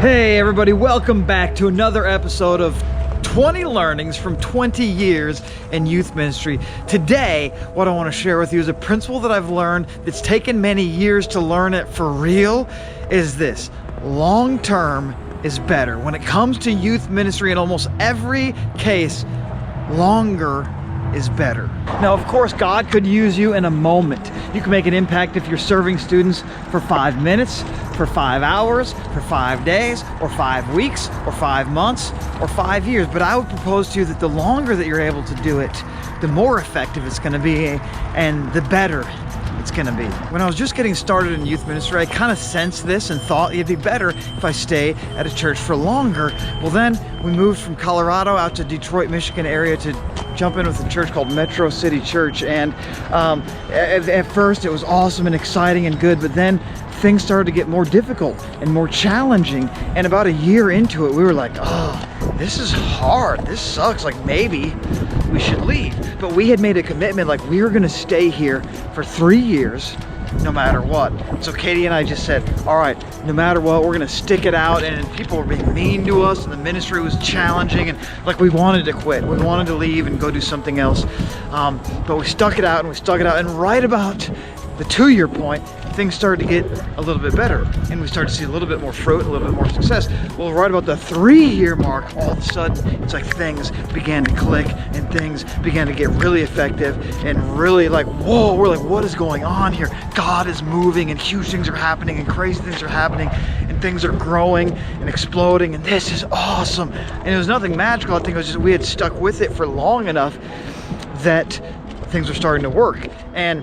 Hey everybody, welcome back to another episode of 20 learnings from 20 years in youth ministry. Today, what I want to share with you is a principle that I've learned that's taken many years to learn it for real, is this: long term is better. When it comes to youth ministry, in almost every case, longer is better. Now, of course, God could use you in a moment. You can make an impact if you're serving students for 5 minutes, for 5 hours, for 5 days, or 5 weeks, or 5 months, or 5 years. But I would propose to you that the longer that you're able to do it, the more effective it's going to be and the better it's going to be. When I was just getting started in youth ministry, I kind of sensed this and thought it'd be better if I stay at a church for longer. Well, then we moved from Colorado out to Detroit, Michigan area to jump in with a church called Metro City Church. And at first it was awesome and exciting and good, but then things started to get more difficult and more challenging. And about a year into it, we were like, oh, this is hard. This sucks. Like, maybe we should leave. But we had made a commitment, like we were going to stay here for 3 years no matter what. So Katie and I just said, all right, no matter what, we're gonna stick it out. And people were being mean to us and the ministry was challenging, and like we wanted to quit. We wanted to leave and go do something else. But we stuck it out and we stuck it out. And right about the 2-year point, things started to get a little bit better and we started to see a little bit more fruit, a little bit more success. Well, right about the 3-year mark, all of a sudden, it's like things began to click and things began to get really effective and really like, whoa, we're like, what is going on here? God is moving and huge things are happening and crazy things are happening and things are growing and exploding, and this is awesome. And it was nothing magical. I think it was just we had stuck with it for long enough that things were starting to work. And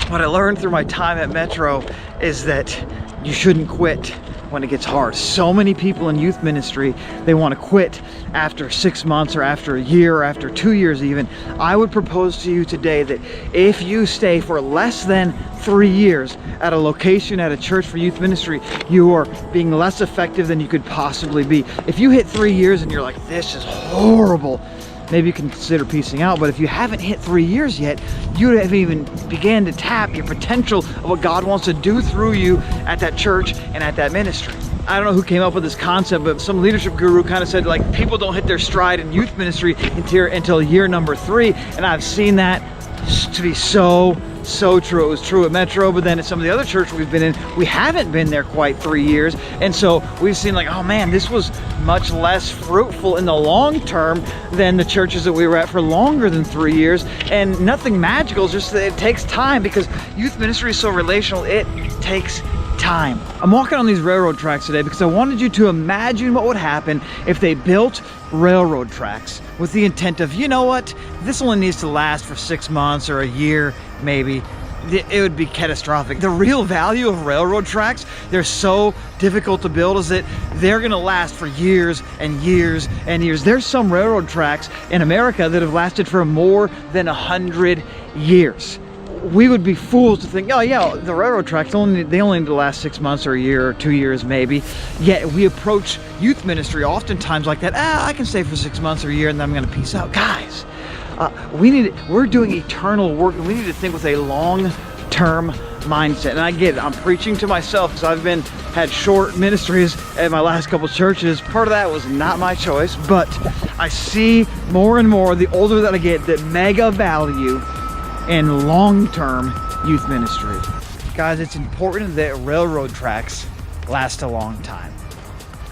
what I learned through my time at Metro is that you shouldn't quit when it gets hard. So many people in youth ministry, they want to quit after 6 months or after a year or after 2 years even. I would propose to you today that if you stay for less than 3 years at a location, at a church for youth ministry, you are being less effective than you could possibly be. If you hit 3 years and you're like, this is horrible, maybe you can consider piecing out. But if you haven't hit 3 years yet, you haven't even began to tap your potential of what God wants to do through you at that church and at that ministry. I don't know who came up with this concept, but some leadership guru kind of said, like, people don't hit their stride in youth ministry until year number 3. And I've seen that to be so true. It was true at Metro, but then at some of the other churches we've been in, we haven't been there quite 3 years. And so we've seen like, oh man, this was much less fruitful in the long term than the churches that we were at for longer than 3 years. And nothing magical, just that it takes time, because youth ministry is so relational. It takes time. I'm walking on these railroad tracks today because I wanted you to imagine what would happen if they built railroad tracks with the intent of, you know what, this only needs to last for 6 months or a year, maybe. It would be catastrophic. The real value of railroad tracks, they're so difficult to build, is that they're gonna last for years and years and years. There's some railroad tracks in America that have lasted for more than 100 years. We would be fools to think, oh yeah, the railroad tracks, they only need to last 6 months or a year or 2 years maybe. Yet we approach youth ministry oftentimes like that. I can stay for 6 months or a year and then I'm gonna peace out. Guys, we're doing eternal work, and we need to think with a long-term mindset. And I get it, I'm preaching to myself because I've had short ministries at my last couple churches. Part of that was not my choice, but I see more and more, the older that I get, that mega value in long-term youth ministry. Guys, it's important that railroad tracks last a long time.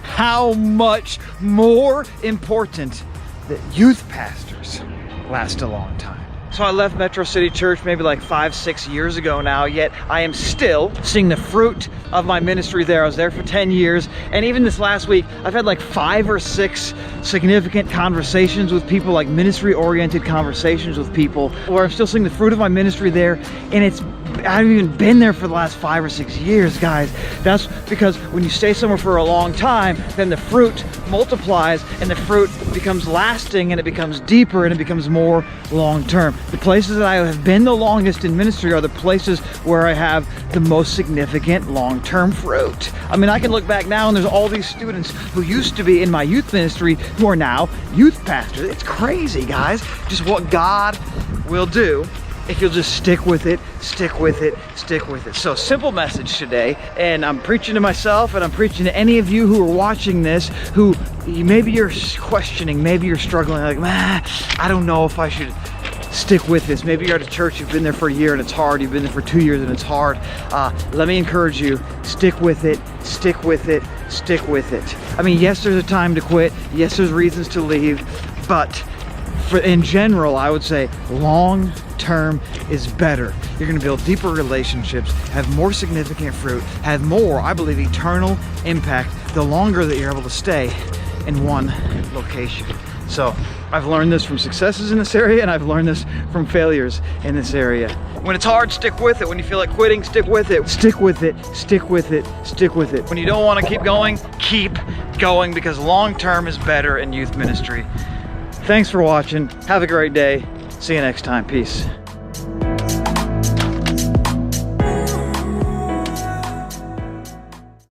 How much more important that youth pastors last a long time. So I left Metro City Church maybe like 5-6 years ago now, yet I am still seeing the fruit of my ministry there. I was there for 10 years, and even this last week, I've had like 5 or 6 significant conversations with people, like ministry-oriented conversations with people, where I'm still seeing the fruit of my ministry there, and I haven't even been there for the last 5 or 6 years, guys. That's because when you stay somewhere for a long time, then the fruit multiplies and the fruit becomes lasting and it becomes deeper and it becomes more long-term. The places that I have been the longest in ministry are the places where I have the most significant long-term fruit. I mean, I can look back now and there's all these students who used to be in my youth ministry who are now youth pastors. It's crazy, guys, just what God will do if you'll just stick with it, stick with it, stick with it. So simple message today, and I'm preaching to myself and I'm preaching to any of you who are watching this, who maybe you're questioning, maybe you're struggling, like, I don't know if I should stick with this. Maybe you're at a church, you've been there for a year and it's hard, you've been there for 2 years and it's hard. Let me encourage you, stick with it, stick with it, stick with it. I mean, yes, there's a time to quit, yes, there's reasons to leave, but in general, I would say long term is better. You're gonna build deeper relationships, have more significant fruit, have more, I believe, eternal impact the longer that you're able to stay in one location. So I've learned this from successes in this area, and I've learned this from failures in this area. When it's hard, stick with it. When you feel like quitting, stick with it. Stick with it, stick with it, stick with it. When you don't want to keep going, because long term is better in youth ministry. Thanks for watching. Have a great day. See you next time. Peace.